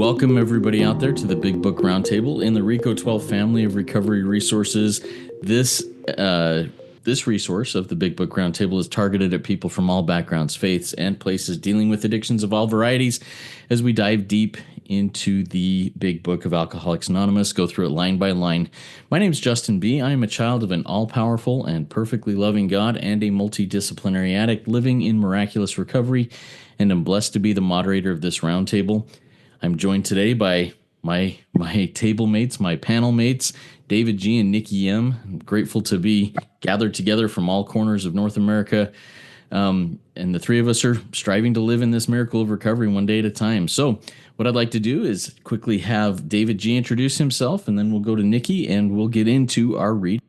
Welcome everybody out there to the Big Book Roundtable in the RICO 12 family of recovery resources. This resource of the Big Book Roundtable is targeted at people from all backgrounds, faiths, and places dealing with addictions of all varieties. As we dive deep into the Big Book of Alcoholics Anonymous, go through it line by line. My name is Justin B. I am a child of an all-powerful and perfectly loving God and a multidisciplinary addict living in miraculous recovery, and I'm blessed to be the moderator of this roundtable. I'm joined today by my table mates, my panel mates, David G. and Nikki M. I'm grateful to be gathered together from all corners of North America. And the three of us are striving to live in this miracle of recovery one day at a time. So what I'd like to do is quickly have David G. introduce himself, and then we'll go to Nikki and we'll get into our read.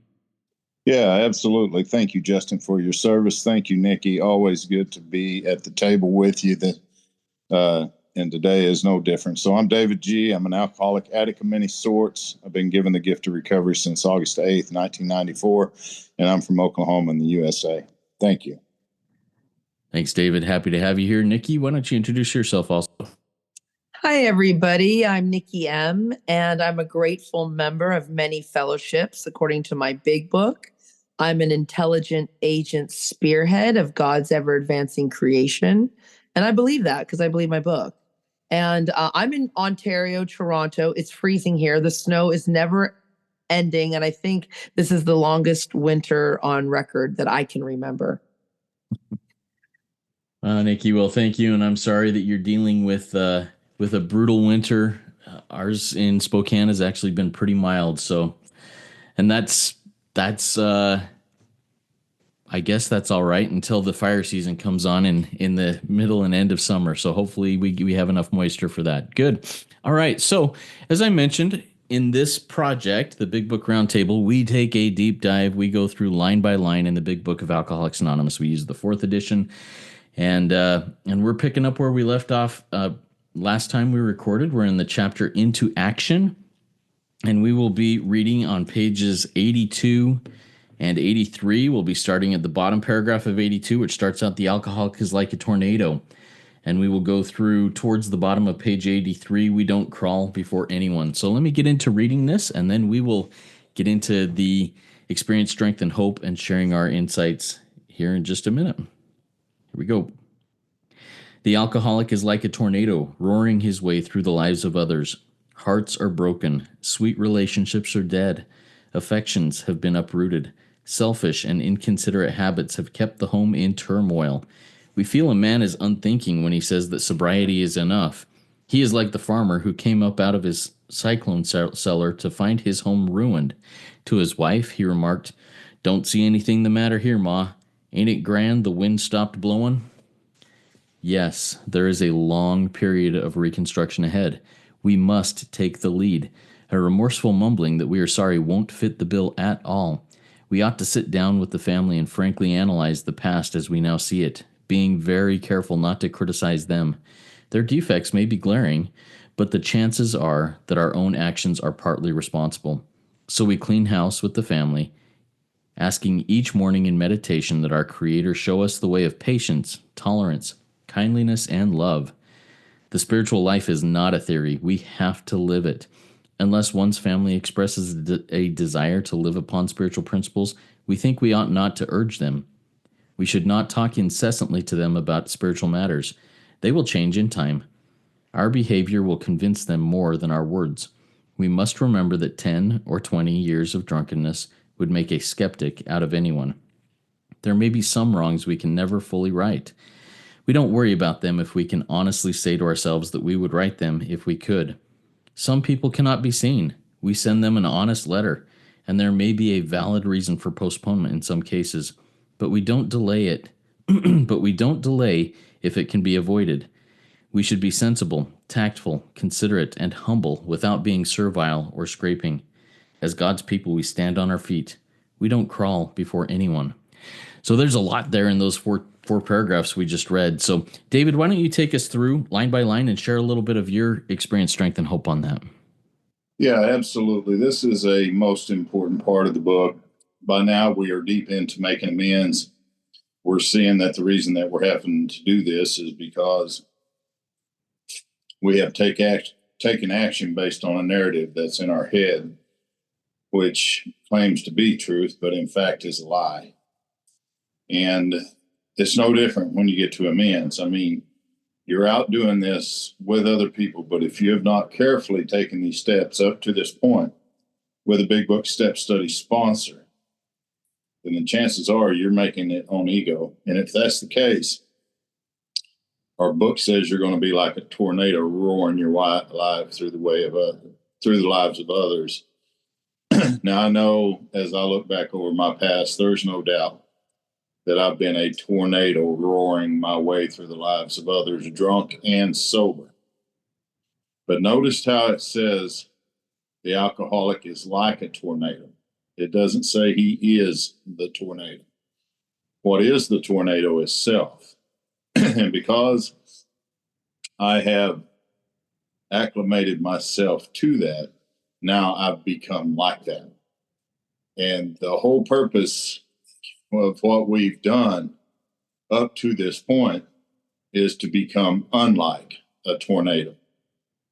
Yeah, absolutely. Thank you, Justin, for your service. Thank you, Nikki. Always good to be at the table with you. And today is no different. So I'm David G. I'm an alcoholic addict of many sorts. I've been given the gift of recovery since August 8th, 1994, and I'm from Oklahoma in the USA. Thank you. Thanks, David. Happy to have you here. Nikki, why don't you introduce yourself also? Hi, everybody. I'm Nikki M., and I'm a grateful member of many fellowships. According to my big book, I'm an intelligent agent spearhead of God's ever-advancing creation. And I believe that because I believe my book. And I'm in Ontario, Toronto. It's freezing here. The snow is never ending. And I think this is the longest winter on record that I can remember. Nikki, well, thank you. And I'm sorry that you're dealing with a brutal winter. Ours in Spokane has actually been pretty mild. So, and that's I guess that's all right until the fire season comes on in the middle and end of summer. So hopefully we have enough moisture for that. Good. All right. So as I mentioned, in this project, the Big Book Roundtable, we take a deep dive. We go through line by line in the Big Book of Alcoholics Anonymous. We use the 4th edition, and we're picking up where we left off last time we recorded. We're in the chapter Into Action, and we will be reading on pages 82 and 83. We'll be starting at the bottom paragraph of 82, which starts out, "The alcoholic is like a tornado." And we will go through towards the bottom of page 83. We don't crawl before anyone. So let me get into reading this, and then we will get into the experience, strength, and hope, and sharing our insights here in just a minute. Here we go. "The alcoholic is like a tornado, roaring his way through the lives of others. Hearts are broken. Sweet relationships are dead. Affections have been uprooted. Selfish and inconsiderate habits have kept the home in turmoil. We feel a man is unthinking when he says that sobriety is enough. He is like the farmer who came up out of his cyclone cellar to find his home ruined. To his wife, he remarked, 'Don't see anything the matter here, Ma. Ain't it grand the wind stopped blowing?' Yes, there is a long period of reconstruction ahead. We must take the lead. A remorseful mumbling that we are sorry won't fit the bill at all. We ought to sit down with the family and frankly analyze the past as we now see it, being very careful not to criticize them. Their defects may be glaring, but the chances are that our own actions are partly responsible. So we clean house with the family, asking each morning in meditation that our Creator show us the way of patience, tolerance, kindliness, and love. The spiritual life is not a theory. We have to live it. Unless one's family expresses a desire to live upon spiritual principles, we think we ought not to urge them. We should not talk incessantly to them about spiritual matters. They will change in time. Our behavior will convince them more than our words. We must remember that 10 or 20 years of drunkenness would make a skeptic out of anyone. There may be some wrongs we can never fully right. We don't worry about them if we can honestly say to ourselves that we would right them if we could. Some people cannot be seen. We send them an honest letter, and there may be a valid reason for postponement in some cases, but we don't delay it. But we don't delay if it can be avoided. We should be sensible, tactful, considerate, and humble without being servile or scraping. As God's people, we stand on our feet. We don't crawl before anyone. So there's a lot there in those four paragraphs we just read. So, David, why don't you take us through line by line and share a little bit of your experience, strength, and hope on that? Yeah, absolutely. This is a most important part of the book. By now, we are deep into making amends. We're seeing that the reason that we're having to do this is because we have taken taking action based on a narrative that's in our head, which claims to be truth, but in fact is a lie. And it's no different when you get to amends. I mean, you're out doing this with other people, but if you have not carefully taken these steps up to this point with a Big Book Step Study sponsor, then the chances are you're making it on ego. And if that's the case, our book says you're going to be like a tornado roaring your life through the lives of others. Now, I know as I look back over my past, there's no doubt that I've been a tornado roaring my way through the lives of others, drunk and sober. But notice how it says the alcoholic is like a tornado. It doesn't say he is the tornado. What is the tornado is self. And because I have acclimated myself to that, now I've become like that. And the whole purpose of what we've done up to this point is to become unlike a tornado.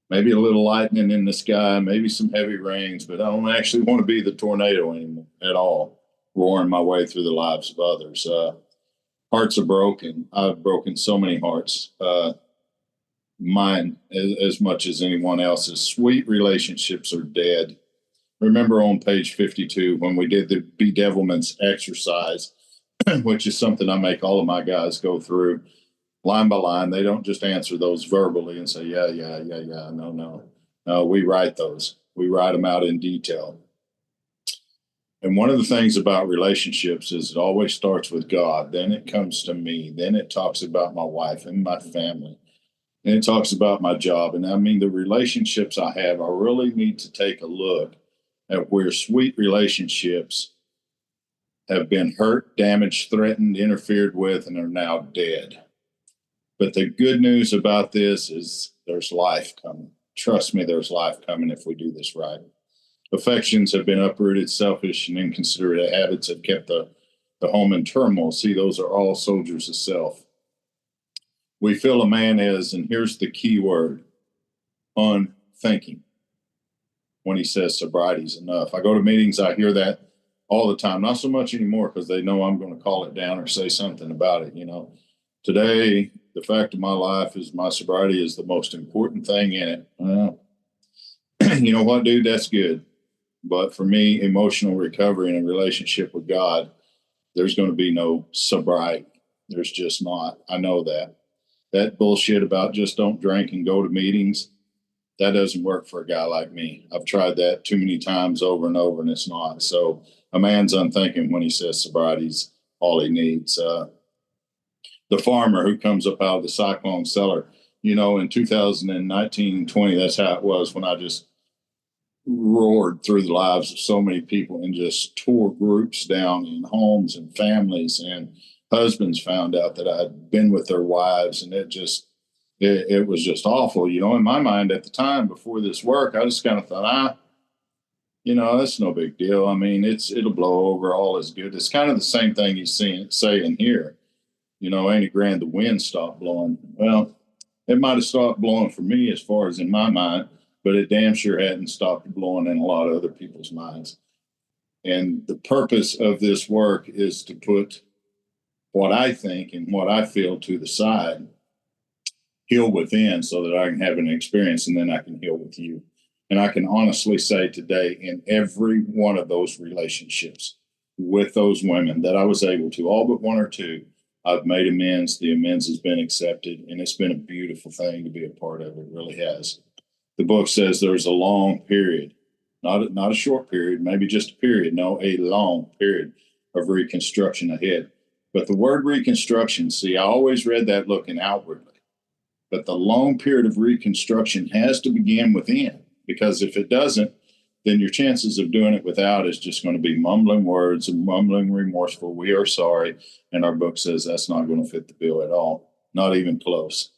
Maybe a little lightning in the sky, maybe some heavy rains, but I don't actually want to be the tornado anymore at all, roaring my way through the lives of others. Hearts are broken. I've broken so many hearts, mine as much as anyone else's. Sweet relationships are dead. Remember on page 52 when we did the bedevilments exercise, which is something I make all of my guys go through line by line. They don't just answer those verbally and say, yeah. No, we write those. We write them out in detail. And one of the things about relationships is it always starts with God. Then it comes to me. Then it talks about my wife and my family. And it talks about my job. And I mean, the relationships I have, I really need to take a look at where sweet relationships have been hurt, damaged, threatened, interfered with, and are now dead. But the good news about this is there's life coming. Trust me, there's life coming if we do this right. Affections have been uprooted, selfish and inconsiderate habits have kept the home in turmoil. See, those are all soldiers of self. We feel a man is, and here's the key word, unthinking. When he says sobriety is enough. I go to meetings, I hear that all the time. Not so much anymore because they know I'm going to call it down or say something about it. You know, today, the fact of my life is my sobriety is the most important thing in it. Well, you know what, dude? That's good. But for me, emotional recovery and a relationship with God, there's going to be no sobriety. There's just not. I know that. That bullshit about just don't drink and go to meetings, that doesn't work for a guy like me. I've tried that too many times over and over, and it's not. So a man's unthinking when he says sobriety's all he needs. The farmer who comes up out of the cyclone cellar, you know, in 2019, 20, that's how it was when I just roared through the lives of so many people and just tore groups down in homes and families, and husbands found out that I'd been with their wives, and it was just awful. You know, in my mind at the time before this work, I just kind of thought, you know, that's no big deal. I mean, it'll blow over. All is good. It's kind of the same thing he's saying here. You know, ain't it grand the wind stopped blowing? Well, it might have stopped blowing for me as far as in my mind, but it damn sure hadn't stopped blowing in a lot of other people's minds. And the purpose of this work is to put what I think and what I feel to the side, heal within so that I can have an experience, and then I can heal with you. And I can honestly say today, in every one of those relationships with those women that I was able to, all but one or two, I've made amends. The amends has been accepted, and it's been a beautiful thing to be a part of. It really has. The book says there's a long period, not a short period, maybe just a period. No, a long period of reconstruction ahead. But the word reconstruction, see, I always read that looking outwardly. But the long period of reconstruction has to begin within, because if it doesn't, then your chances of doing it without is just going to be mumbling words and mumbling remorseful. We are sorry. And our book says that's not going to fit the bill at all, not even close.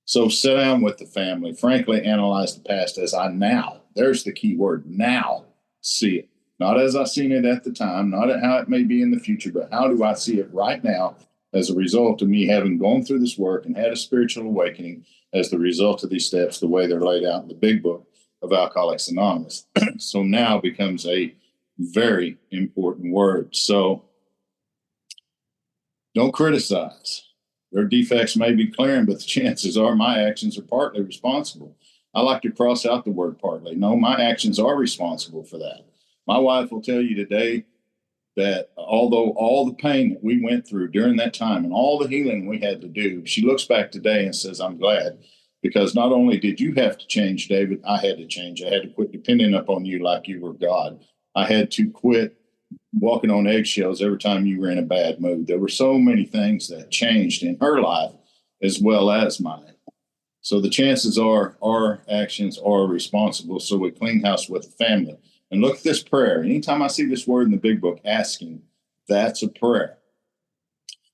So sit down with the family, frankly, analyze the past as I now, there's the key word, now see it. Not as I seen it at the time, not how it may be in the future, but how do I see it right now as a result of me having gone through this work and had a spiritual awakening as the result of these steps, the way they're laid out in the Big Book of Alcoholics Anonymous. So now becomes a very important word. So don't criticize. Their defects may be clearing, but the chances are my actions are partly responsible. I like to cross out the word partly. No, my actions are responsible for that. My wife will tell you today that although all the pain that we went through during that time and all the healing we had to do, she looks back today and says, I'm glad, because not only did you have to change, David, I had to change. I had to quit depending upon you like you were God. I had to quit walking on eggshells every time you were in a bad mood. There were so many things that changed in her life as well as mine. So the chances are our actions are responsible. So we clean house with the family. And look at this prayer. Anytime I see this word in the Big Book, asking, that's a prayer.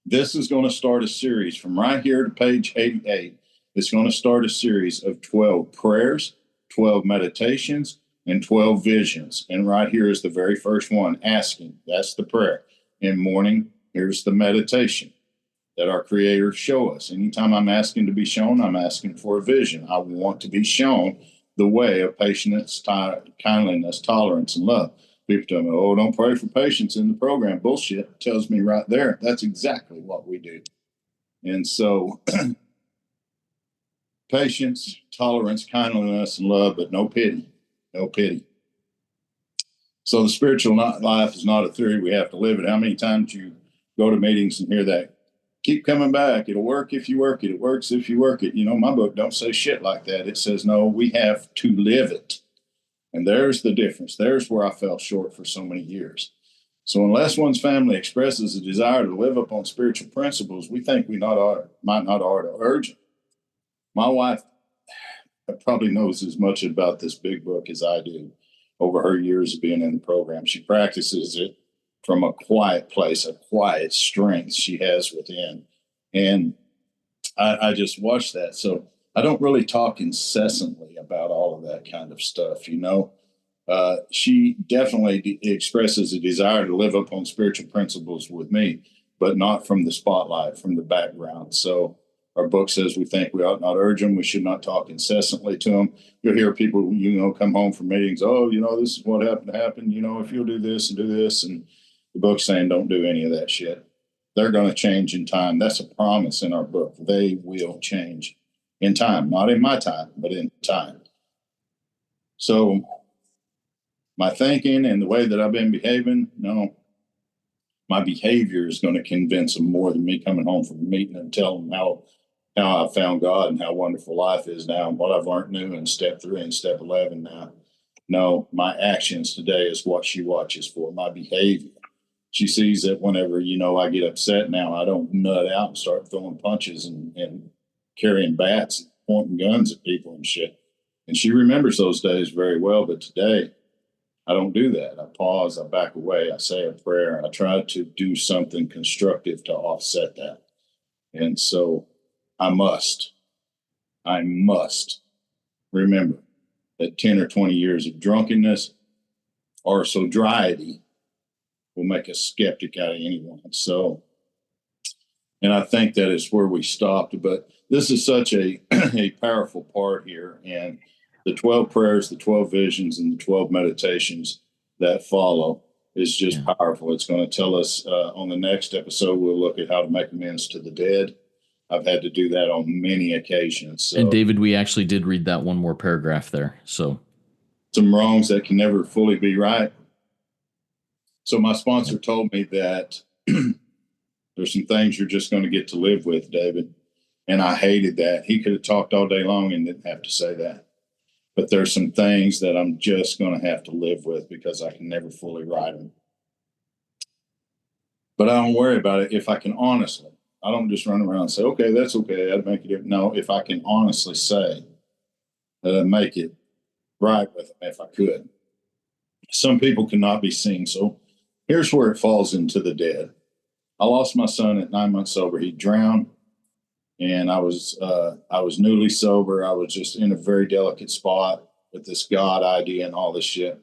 This is going to start a series from right here to page 88. It's going to start a series of 12 prayers, 12 meditations, and 12 visions. And right here is the very first one, asking. That's the prayer. In morning, here's the meditation that our creators show us. Anytime I'm asking to be shown, I'm asking for a vision. I want to be shown the way of patience, kindliness, tolerance, and love. People tell me, oh, don't pray for patience in the program. Bullshit. It tells me right there. That's exactly what we do. And so patience, tolerance, kindliness, and love, but no pity. No pity. So the spiritual life is not a theory. We have to live it. How many times you go to meetings and hear that? Keep coming back. It'll work if you work it. It works if you work it. You know, my book don't say shit like that. It says, no, we have to live it. And there's the difference. There's where I fell short for so many years. So unless one's family expresses a desire to live up on spiritual principles, we think we might not ought to urge it. My wife probably knows as much about this big book as I do over her years of being in the program. She practices it from a quiet place, a quiet strength she has within. And I just watch that. So I don't really talk incessantly about all of that kind of stuff, you know. She definitely expresses a desire to live up on spiritual principles with me, but not from the spotlight, from the background. So our book says we think we ought not urge them. We should not talk incessantly to them. You'll hear people, you know, come home from meetings. Oh, you know, this is what happened to happen. You know, if you'll do this and do this. And the book's saying don't do any of that shit. They're going to change in time. That's a promise in our book. They will change in time, not in my time, but in time. So my thinking and the way that I've been behaving, no, my behavior is going to convince them more than me coming home from a meeting and telling them how I found God and how wonderful life is now and what I've learned new in step 3 and step 11 now. No, my actions today is what she watches for, my behavior. She sees that whenever, you know, I get upset now, I don't nut out and start throwing punches and carrying bats and pointing guns at people and shit. And she remembers those days very well. But today, I don't do that. I pause, I back away, I say a prayer. I try to do something constructive to offset that. And so I must remember that 10 or 20 years of drunkenness or sobriety will make a skeptic out of anyone. So, and I think that is where we stopped. But this is such a powerful part here. And the 12 prayers, the 12 visions, and the 12 meditations that follow is just powerful. It's going to tell us on the next episode, we'll look at how to make amends to the dead. I've had to do that on many occasions. So, and David, we actually did read that one more paragraph there. So some wrongs that can never fully be right. So my sponsor told me that there's some things you're just going to get to live with, David. And I hated that. He could have talked all day long and didn't have to say that. But there's some things that I'm just going to have to live with because I can never fully write them. But I don't worry about it if I can honestly. I don't just run around and say, okay, that's okay. I'd make it. No, if I can honestly say that I'd make it right with them if I could. Some people cannot be seen. So here's where it falls into the dead. I lost my son at 9 months sober. He drowned. And I was newly sober. I was just in a very delicate spot with this God idea and all this shit.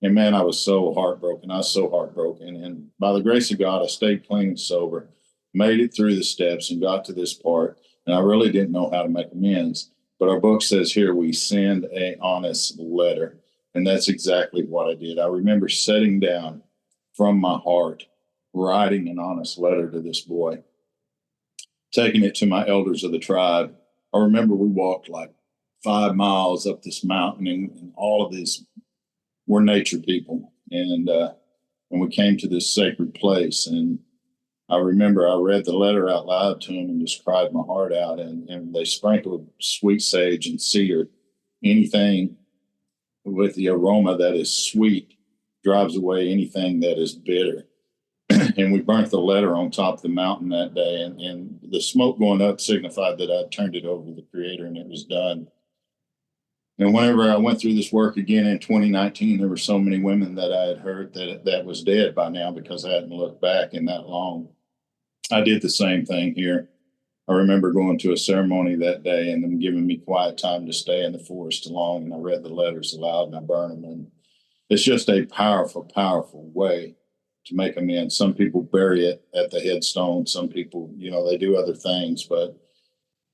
And man, I was so heartbroken. I was so heartbroken. And by the grace of God, I stayed clean and sober. made it through the steps and got to this part. And I really didn't know how to make amends. But our book says here we send an honest letter. And that's exactly what I did. I remember sitting down from my heart, writing an honest letter to this boy, taking it to my elders of the tribe. I remember we walked like 5 miles up this mountain, and all of these were nature people. And we came to this sacred place. And I remember I read the letter out loud to them and just cried my heart out. And they sprinkled sweet sage and cedar. Anything with the aroma that is sweet drives away anything that is bitter. And we burnt the letter on top of the mountain that day. And the smoke going up signified that I turned it over to the Creator, and it was done. And whenever I went through this work again in 2019, there were so many women that I had heard that was dead by now because I hadn't looked back in that long. I did the same thing here. I remember going to a ceremony that day and them giving me quiet time to stay in the forest alone. And I read the letters aloud and I burned them. And it's just a powerful, powerful way to make amends. Some people bury it at the headstone. Some people, they do other things, but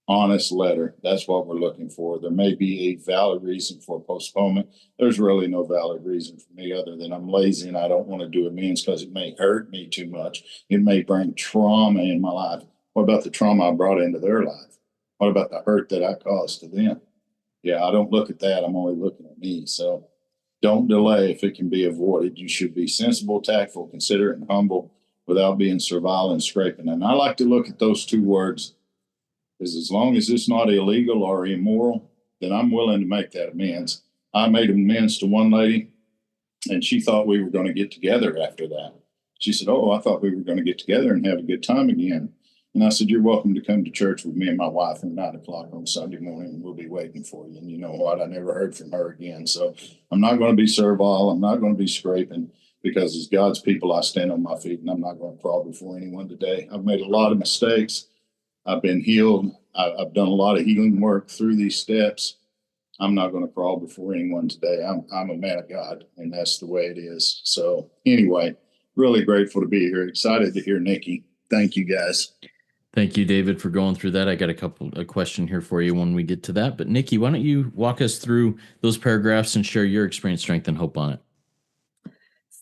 honest letter, that's what we're looking for. There may be a valid reason for postponement. There's really no valid reason for me other than I'm lazy and I don't want to do amends because it may hurt me too much. It may bring trauma in my life. What about the trauma I brought into their life? What about the hurt that I caused to them? Yeah, I don't look at that. I'm only looking at me. So don't delay if it can be avoided. You should be sensible, tactful, considerate, and humble without being servile and scraping. And I like to look at those two words, because as long as it's not illegal or immoral, then I'm willing to make that amends. I made amends to one lady, and she thought we were going to get together after that. She said, "Oh, I thought we were going to get together and have a good time again." And I said, "You're welcome to come to church with me and my wife at 9 o'clock on Sunday morning, and we'll be waiting for you." And you know what? I never heard from her again. So I'm not going to be servile. I'm not going to be scraping, because as God's people, I stand on my feet, and I'm not going to crawl before anyone today. I've made a lot of mistakes. I've been healed. I've done a lot of healing work through these steps. I'm not going to crawl before anyone today. I'm a man of God, and that's the way it is. So anyway, really grateful to be here. Excited to hear Nikki. Thank you, guys. Thank you, David, for going through that. I got a question here for you when we get to that. But Nikki, why don't you walk us through those paragraphs and share your experience, strength, and hope on it?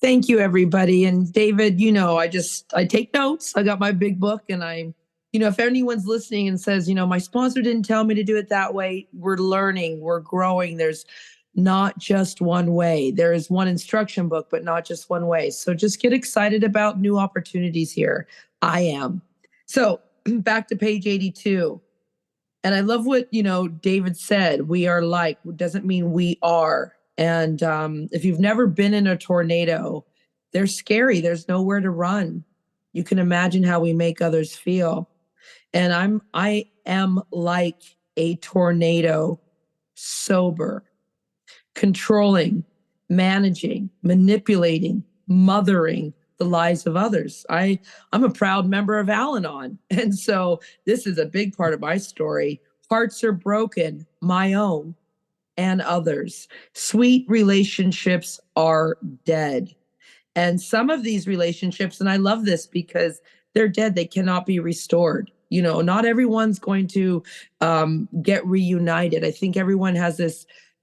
Thank you, everybody. And David, I take notes. I got my big book, and if anyone's listening and says, my sponsor didn't tell me to do it that way, we're learning, we're growing. There's not just one way. There is one instruction book, but not just one way. So just get excited about new opportunities here. I am. So back to page 82. And I love what, David said, we are like, doesn't mean we are. And if you've never been in a tornado, they're scary. There's nowhere to run. You can imagine how we make others feel. And I am like a tornado, sober, controlling, managing, manipulating, mothering the lives of others. I'm a proud member of Al-Anon. And so this is a big part of my story. Hearts are broken, my own and others. Sweet relationships are dead. And some of these relationships, and I love this because they're dead, they cannot be restored. Not everyone's going to get reunited. I think everyone has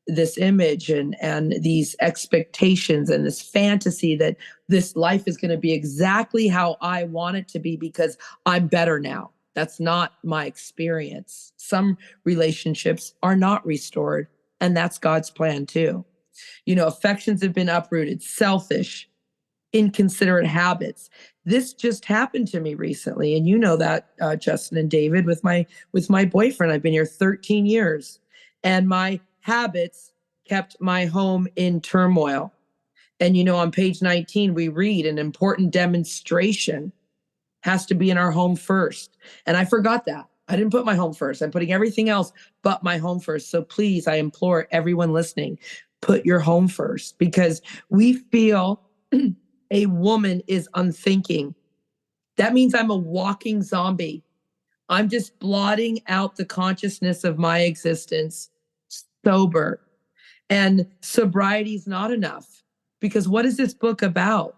this image and these expectations and this fantasy that this life is going to be exactly how I want it to be because I'm better now. That's not my experience. Some relationships are not restored, and that's God's plan too. Affections have been uprooted, selfish, inconsiderate habits. This just happened to me recently, and that, Justin and David, with my boyfriend. I've been here 13 years, and my habits kept my home in turmoil. And on page 19, we read an important demonstration has to be in our home first. And I forgot that. I didn't put my home first. I'm putting everything else but my home first. So please, I implore everyone listening, put your home first, because we feel a woman is unthinking. That means I'm a walking zombie. I'm just blotting out the consciousness of my existence, sober. And sobriety is not enough, because what is this book about?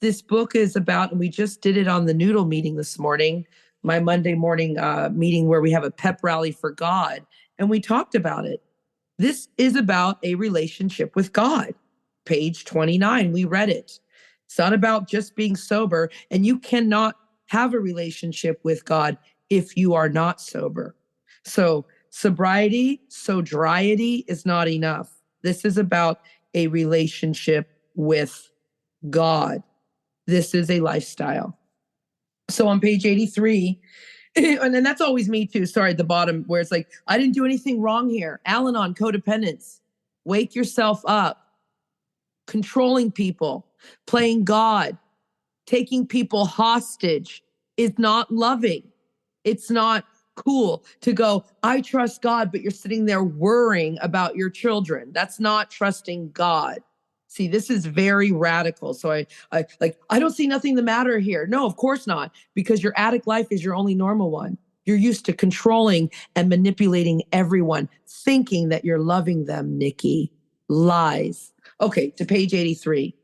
this book is about, and we just did it on the Noodle meeting this morning, my Monday morning meeting where we have a pep rally for God, and we talked about it. This is about a relationship with God. Page 29, we read it. It's not about just being sober, and you cannot have a relationship with God if you are not sober. So sobriety, sobriety is not enough. This is about a relationship with God. This is a lifestyle. So on page 83, and then that's always me too. Sorry, at the bottom where it's like, I didn't do anything wrong here. Al-Anon, codependence. Wake yourself up. Controlling people, playing God, taking people hostage is not loving. It's not cool to go, I trust God, but you're sitting there worrying about your children. That's not trusting God. See, this is very radical. So I don't see nothing the matter here. No, of course not, because your addict life is your only normal one. You're used to controlling and manipulating everyone, thinking that you're loving them, Nikki. Lies. Okay, to page 83.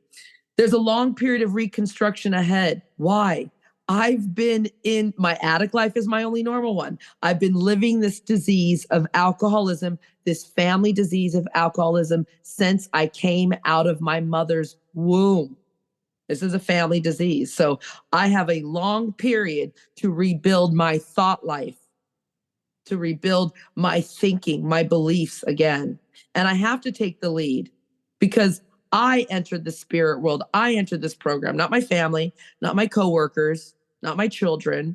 There's a long period of reconstruction ahead. Why? I've been in my addict life is my only normal one. I've been living this disease of alcoholism, this family disease of alcoholism since I came out of my mother's womb. This is a family disease. So I have a long period to rebuild my thought life, to rebuild my thinking, my beliefs again. And I have to take the lead because I entered the spirit world. I entered this program, not my family, not my coworkers, not my children.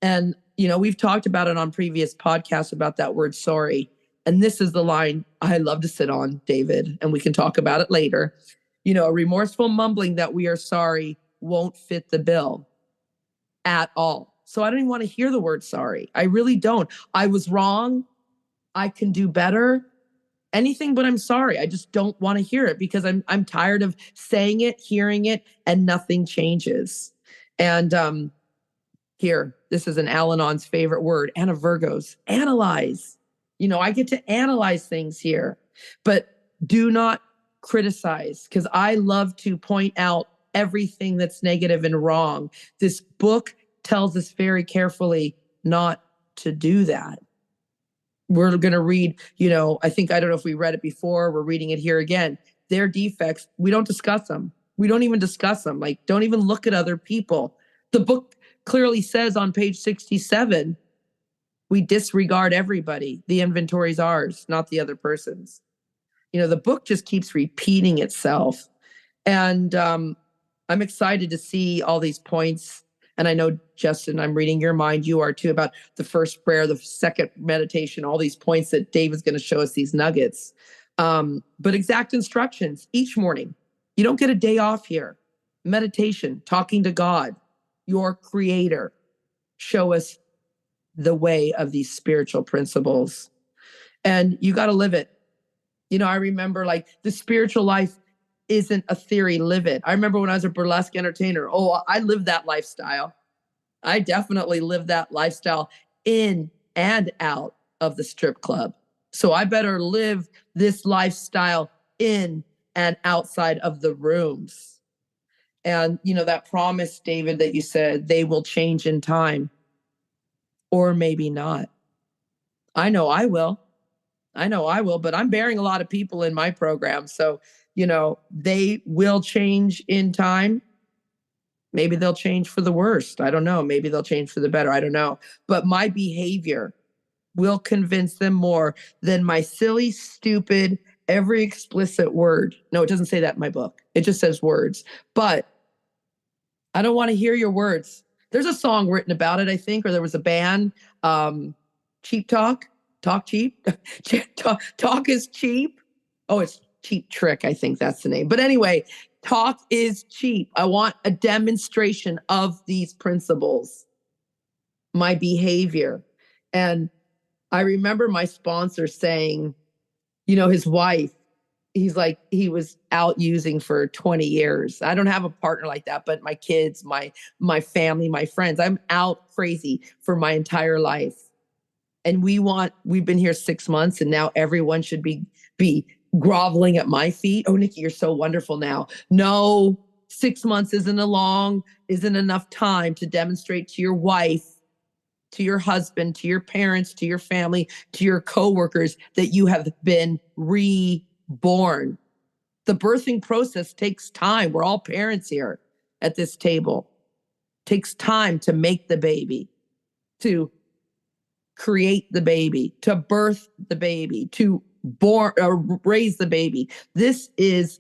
And, we've talked about it on previous podcasts about that word sorry. And this is the line I love to sit on, David, and we can talk about it later. A remorseful mumbling that we are sorry won't fit the bill at all. So I don't even want to hear the word sorry. I really don't. I was wrong. I can do better. Anything but I'm sorry. I just don't want to hear it because I'm tired of saying it, hearing it, and nothing changes. And here, this is an Al-Anon's favorite word, and a Virgo's. Analyze. I get to analyze things here, but do not criticize because I love to point out everything that's negative and wrong. This book tells us very carefully not to do that. We're going to read, I don't know if we read it before. We're reading it here again. Their defects, we don't discuss them. We don't even discuss them. Like, don't even look at other people. The book clearly says on page 67, we disregard everybody. The inventory's ours, not the other person's. The book just keeps repeating itself. And I'm excited to see all these points. And I know, Justin, I'm reading your mind. You are too, about the first prayer, the second meditation, all these points that Dave is going to show us, these nuggets. But exact instructions each morning. You don't get a day off here. Meditation, talking to God, your creator. Show us the way of these spiritual principles. And you got to live it. I remember the spiritual life isn't a theory, live it. I remember when I was a burlesque entertainer. Oh, I lived that lifestyle. I definitely lived that lifestyle in and out of the strip club. So I better live this lifestyle in and outside of the rooms. And, that promise, David, that you said, they will change in time. Or maybe not. I know I will, but I'm bearing a lot of people in my program. So, they will change in time. Maybe they'll change for the worst. I don't know. Maybe they'll change for the better. I don't know. But my behavior will convince them more than my silly, stupid, every explicit word. No, it doesn't say that in my book. It just says words. But I don't want to hear your words. There's a song written about it, I think, or there was a band, Cheap Talk Cheap. Talk is cheap. Oh, it's Cheap Trick. I think that's the name. But anyway, talk is cheap. I want a demonstration of these principles, my behavior. And I remember my sponsor saying, his wife, he was out using for 20 years. I don't have a partner like that, but my kids, my family, my friends, I'm out crazy for my entire life. And we've been here 6 months and now everyone should be groveling at my feet. Oh, Nikki, you're so wonderful now. No, 6 months isn't enough time to demonstrate to your wife, to your husband, to your parents, to your family, to your coworkers that you have been reborn. The birthing process takes time. We're all parents here at this table. It takes time to make the baby, to create the baby, to birth the baby, to raise the baby. This is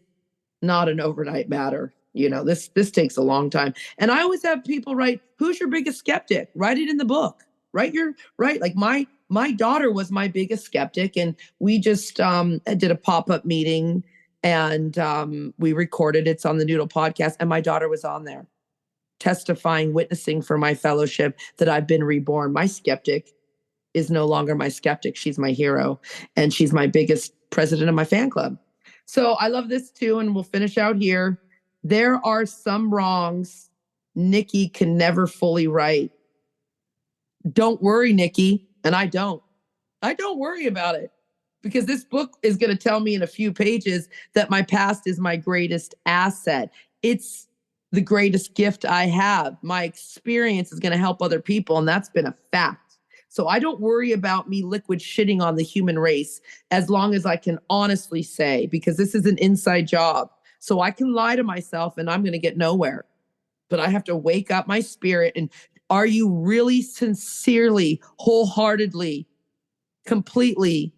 not an overnight matter. This takes a long time. And I always have people write, who's your biggest skeptic? Write it in the book. Like my daughter was my biggest skeptic, and we just did a pop-up meeting, and we recorded. It's on the Noodle podcast, and my daughter was on there testifying, witnessing for my fellowship that I've been reborn. My skeptic is no longer my skeptic. She's my hero, and she's my biggest president of my fan club. So I love this too, and we'll finish out here. There are some wrongs Nikki can never fully right. Don't worry, Nikki, and I don't worry about it, because this book is going to tell me in a few pages that my past is my greatest asset. It's the greatest gift I have. My experience is going to help other people, and that's been a fact. So I don't worry about me liquid shitting on the human race, as long as I can honestly say, because this is an inside job. So I can lie to myself and I'm going to get nowhere. But I have to wake up my spirit. And are you really sincerely, wholeheartedly, completely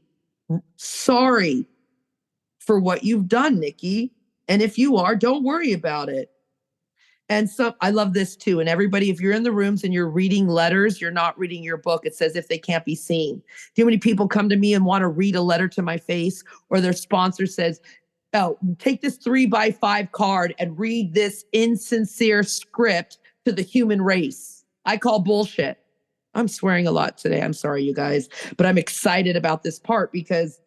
sorry for what you've done, Nikki? And if you are, don't worry about it. And so I love this too. And everybody, if you're in the rooms and you're reading letters, you're not reading your book. It says if they can't be seen. Do you know how many people come to me and want to read a letter to my face, or their sponsor says, oh, take this 3x5 card and read this insincere script to the human race? I call bullshit. I'm swearing a lot today. I'm sorry, you guys, but I'm excited about this part because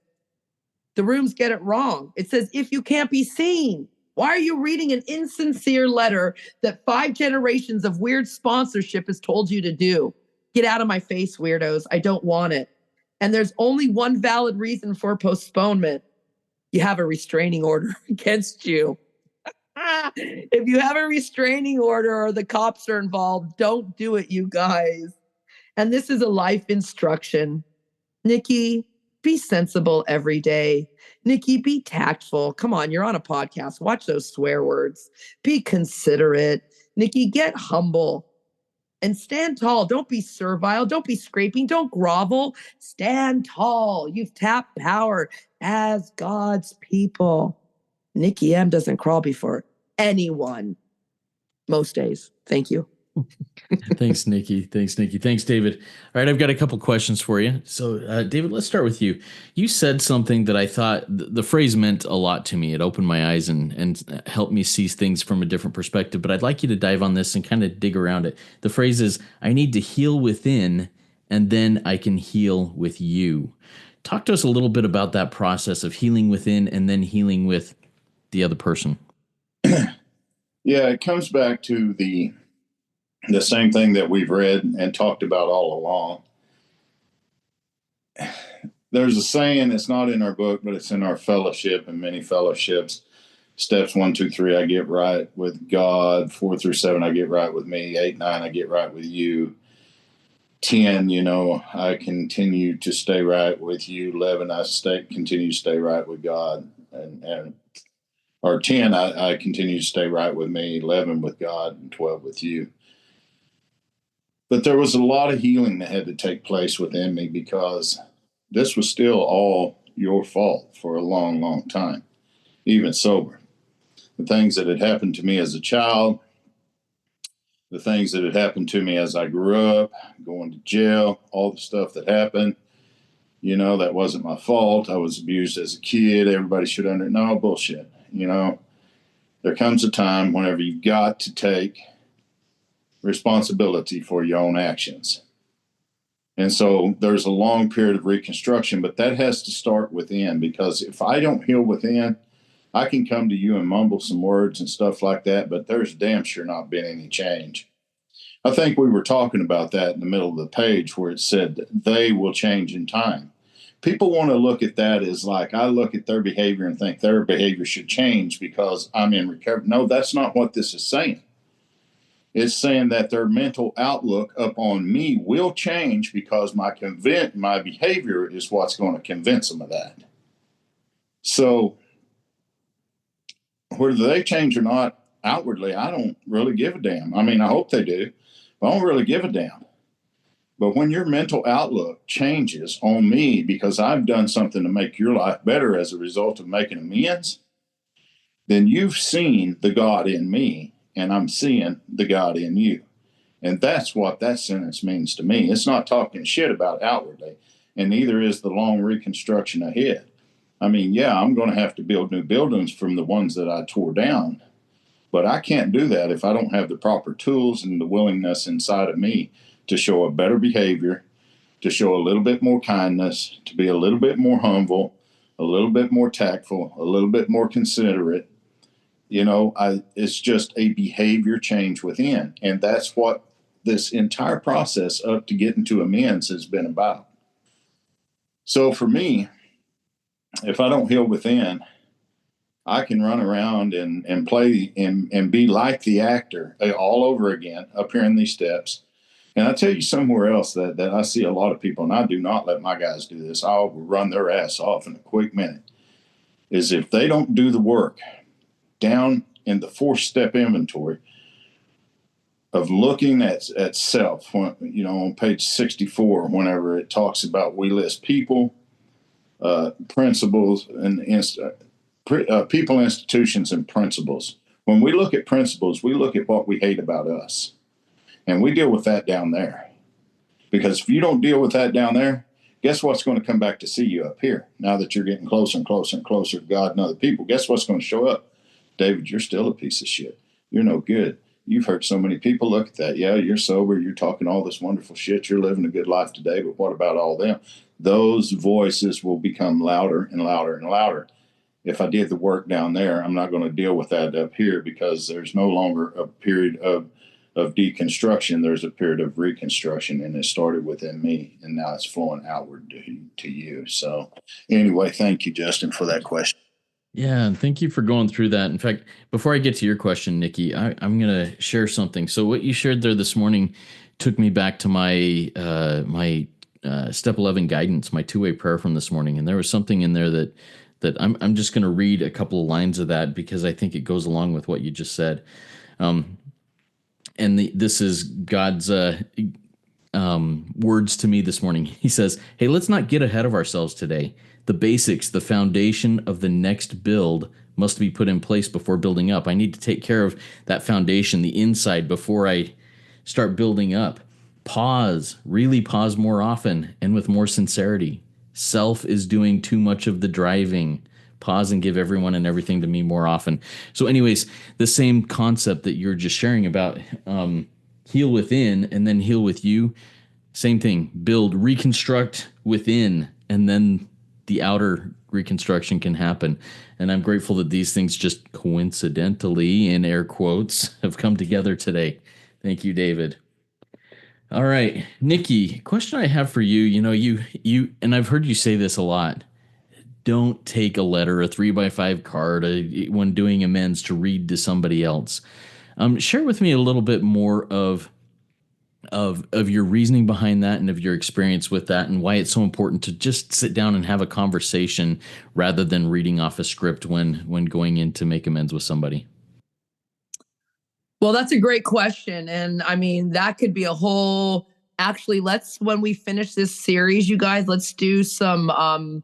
the rooms get it wrong. It says, if you can't be seen. Why are you reading an insincere letter that 5 generations of weird sponsorship has told you to do? Get out of my face, weirdos. I don't want it. And there's only one valid reason for postponement. You have a restraining order against you. If you have a restraining order or the cops are involved, don't do it, you guys. And this is a life instruction. Nikki, be sensible every day. Nikki, be tactful. Come on, you're on a podcast. Watch those swear words. Be considerate. Nikki, get humble and stand tall. Don't be servile. Don't be scraping. Don't grovel. Stand tall. You've tapped power as God's people. Nikki M doesn't crawl before anyone most days. Thank you. Thanks, Nikki. Thanks, David. All right, I've got a couple questions for you. So, David, let's start with you. You said something that I thought the phrase meant a lot to me. It opened my eyes and helped me see things from a different perspective. But I'd like you to dive on this and kind of dig around it. The phrase is, I need to heal within, and then I can heal with you. Talk to us a little bit about that process of healing within and then healing with the other person. Yeah, it comes back to the same thing that we've read and talked about all along. There's a saying, it's not in our book, but it's in our fellowship and many fellowships. Steps 1, 2, 3, I get right with God. 4 through 7, I get right with me. 8, 9, I get right with you. 10, I continue to stay right with you. 11, I continue to stay right with God. Or 10, I continue to stay right with me. 11 with God, and 12 with you. But there was a lot of healing that had to take place within me, because this was still all your fault for a long, long time, even sober. The things that had happened to me as a child, the things that had happened to me as I grew up, going to jail, all the stuff that happened, that wasn't my fault. I was abused as a kid. Everybody should no, bullshit. There comes a time whenever you've got to take responsibility for your own actions. And so there's a long period of reconstruction, but that has to start within, because if I don't heal within, I can come to you and mumble some words and stuff like that, but there's damn sure not been any change. I think we were talking about that in the middle of the page where it said that they will change in time. people want to look at that as like, I look at their behavior and think their behavior should change because I'm in recovery. No, that's not what this is saying. It's saying that their mental outlook upon me will change because my behavior is what's going to convince them of that. So whether they change or not outwardly, I don't really give a damn. I mean, I hope they do, but I don't really give a damn. But when your mental outlook changes on me because I've done something to make your life better as a result of making amends, then you've seen the God in me and I'm seeing the God in you. And that's what that sentence means to me. It's not talking shit about outwardly, and neither is the long reconstruction ahead. I mean, yeah, I'm going to have to build new buildings from the ones that I tore down, but I can't do that if I don't have the proper tools and the willingness inside of me to show a better behavior, to show a little bit more kindness, to be a little bit more humble, a little bit more tactful, a little bit more considerate. It's just a behavior change within. And that's what this entire process up to getting to amends has been about. So for me, if I don't heal within, I can run around and play and be like the actor all over again up here in these steps. And I tell you somewhere else that I see a lot of people, and I do not let my guys do this. I'll run their ass off in a quick minute, is if they don't do the work down in the 4-step inventory of looking at self, on page 64, whenever it talks about, we list people, principles, and people, institutions, and principles. When we look at principles, we look at what we hate about us. And we deal with that down there. Because if you don't deal with that down there, guess what's going to come back to see you up here? Now that you're getting closer and closer and closer to God and other people, guess what's going to show up? David, you're still a piece of shit. You're no good. You've hurt so many people. Look at that. Yeah, you're sober. You're talking all this wonderful shit. You're living a good life today. But what about all them? Those voices will become louder and louder and louder. If I did the work down there, I'm not going to deal with that up here because there's no longer a period of deconstruction. There's a period of reconstruction, and it started within me, and now it's flowing outward to you. So anyway, thank you, Justin, for that question. Yeah, and thank you for going through that. In fact, before I get to your question, Nikki, I'm going to share something. So what you shared there this morning took me back to my step 11 guidance, my two-way prayer from this morning, and there was something in there that I'm just going to read a couple of lines of that because I think it goes along with what you just said. This is God's words to me this morning. He says, "Hey, let's not get ahead of ourselves today. The basics, the foundation of the next build must be put in place before building up. I need to take care of that foundation, the inside, before I start building up. Pause, really pause more often and with more sincerity. Self is doing too much of the driving. Pause and give everyone and everything to me more often." So anyways, the same concept that you're just sharing about heal within and then heal with you. Same thing, build, reconstruct within, and then the outer reconstruction can happen. And I'm grateful that these things just coincidentally, in air quotes, have come together today. Thank you, David. All right, Nikki, question I have for you, you, and I've heard you say this a lot. Don't take a letter, a 3x5 card, when doing amends to read to somebody else. Share with me a little bit more of your reasoning behind that and of your experience with that and why it's so important to just sit down and have a conversation rather than reading off a script when going in to make amends with somebody. Well, that's a great question. And I mean, that could be a whole, actually, when we finish this series, you guys, let's do some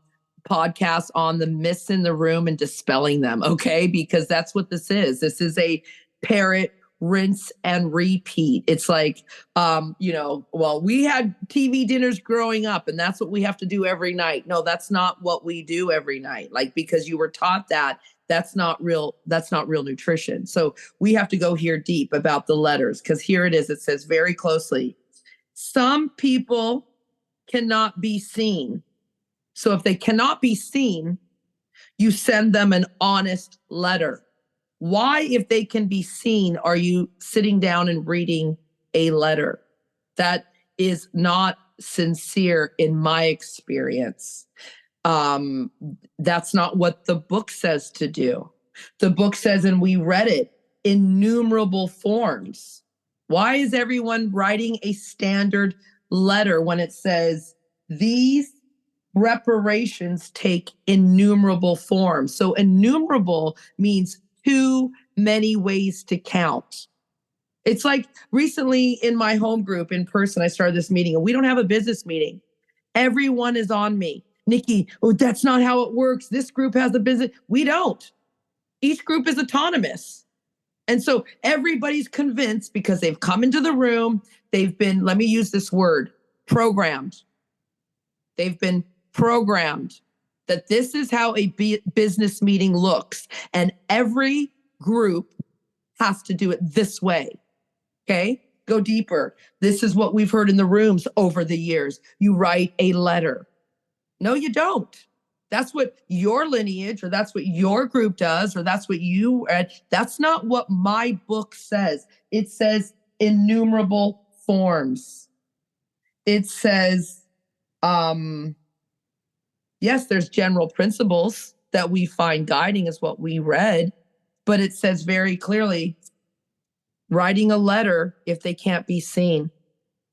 podcasts on the myths in the room and dispelling them. Okay. Because that's what this is. This is a parrot, rinse and repeat. It's like, we had TV dinners growing up and that's what we have to do every night. No, that's not what we do every night. Like, because you were taught that's not real nutrition. So we have to go here deep about the letters, because here it is. It says very closely, some people cannot be seen. So if they cannot be seen, you send them an honest letter. Why, if they can be seen, are you sitting down and reading a letter? That is not sincere in my experience. That's not what the book says to do. The book says, and we read it, innumerable forms. Why is everyone writing a standard letter when it says these reparations take innumerable forms? So innumerable means too many ways to count. It's like recently in my home group in person, I started this meeting and we don't have a business meeting. Everyone is on me. Nikki, oh, that's not how it works. This group has a business. We don't. Each group is autonomous. And so everybody's convinced because they've come into the room, they've been, let me use this word, programmed. They've been programmed that this is how a business meeting looks. And every group has to do it this way. Okay, go deeper. This is what we've heard in the rooms over the years. You write a letter. No, you don't. That's what your lineage or that's what your group does or that's what you read. That's not what my book says. It says innumerable forms. It says, yes, there's general principles that we find guiding is what we read, but it says very clearly, writing a letter if they can't be seen.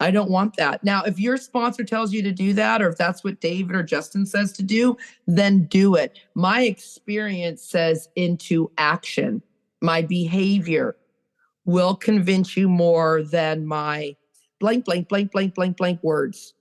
I don't want that. Now, if your sponsor tells you to do that, or if that's what David or Justin says to do, then do it. My experience says into action. My behavior will convince you more than my blank, blank, blank, blank, blank, blank words.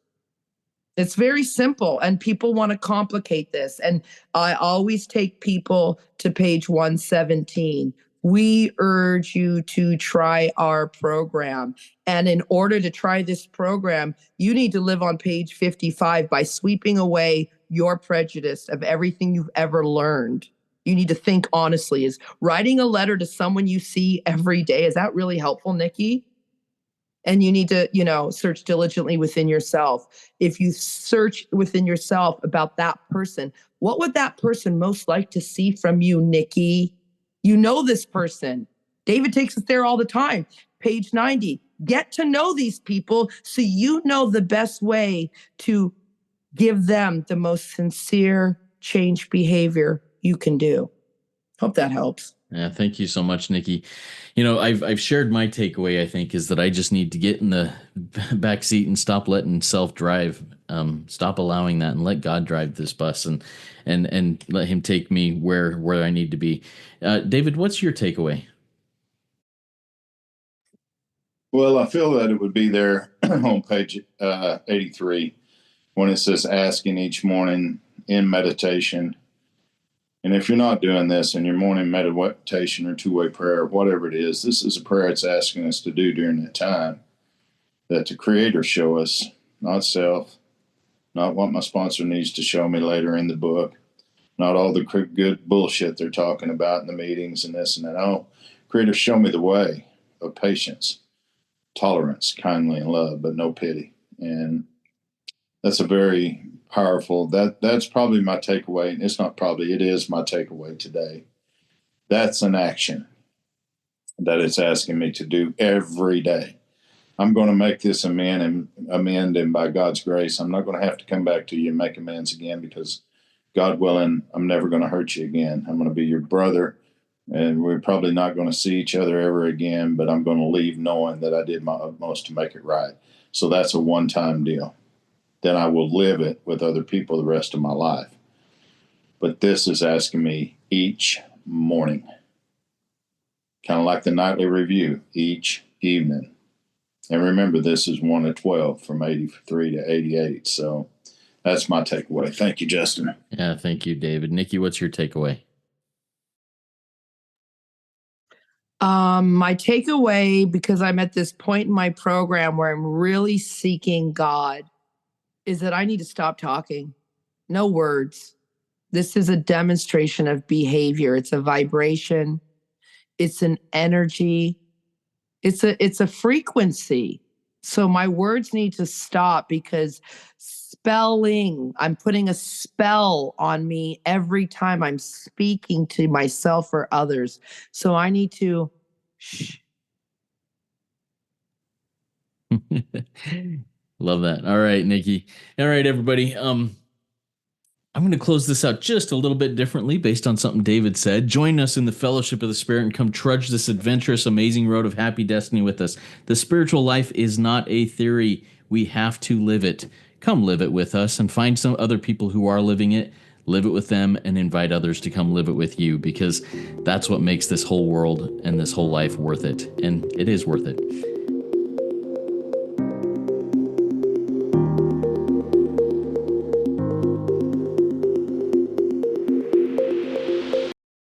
It's very simple, and people want to complicate this. And I always take people to page 117. We urge you to try our program. And in order to try this program, you need to live on page 55 by sweeping away your prejudice of everything you've ever learned. You need to think honestly. Is writing a letter to someone you see every day, is that really helpful, Nikki? And you need to, search diligently within yourself. If you search within yourself about that person, what would that person most like to see from you, Nikki? You know this person. David takes us there all the time. Page 90. Get to know these people so you know the best way to give them the most sincere change behavior you can do. Hope that helps. Yeah, thank you so much, Nikki. I've shared my takeaway, I think, is that I just need to get in the back seat and stop letting self drive, stop allowing that and let God drive this bus and let him take me where I need to be. David, what's your takeaway? Well, I feel that it would be there on page 83 when it says asking each morning in meditation. And if you're not doing this in your morning meditation or two-way prayer, whatever it is, this is a prayer it's asking us to do during that time, that the Creator show us, not self, not what my sponsor needs to show me later in the book, not all the good bullshit they're talking about in the meetings and this and that. Oh, Creator, show me the way of patience, tolerance, kindly, and love, but no pity. And that's a very powerful, that's probably my takeaway. And it's not probably, it is my takeaway today. That's an action that it's asking me to do every day. I'm going to make this amend, and by God's grace, I'm not going to have to come back to you and make amends again, because God willing, I'm never going to hurt you again. I'm going to be your brother, and we're probably not going to see each other ever again, but I'm going to leave knowing that I did my utmost to make it right. So that's a one-time deal. Then I will live it with other people the rest of my life. But this is asking me each morning, kind of like the nightly review, each evening. And remember, this is 1 to 12 from 83 to 88. So that's my takeaway. Thank you, Justin. Yeah, thank you, David. Nikki, what's your takeaway? My takeaway, because I'm at this point in my program where I'm really seeking God, is that I need to stop talking. No words. This is a demonstration of behavior. It's a vibration. It's an energy. It's a frequency. So my words need to stop, because I'm putting a spell on me every time I'm speaking to myself or others. So I need to shh. Love that. All right, Nikki. All right, everybody. I'm going to close this out just a little bit differently based on something David said. Join us in the fellowship of the Spirit and come trudge this adventurous, amazing road of happy destiny with us. The spiritual life is not a theory. We have to live it. Come live it with us and find some other people who are living it. Live it with them and invite others to come live it with you, because that's what makes this whole world and this whole life worth it. And it is worth it.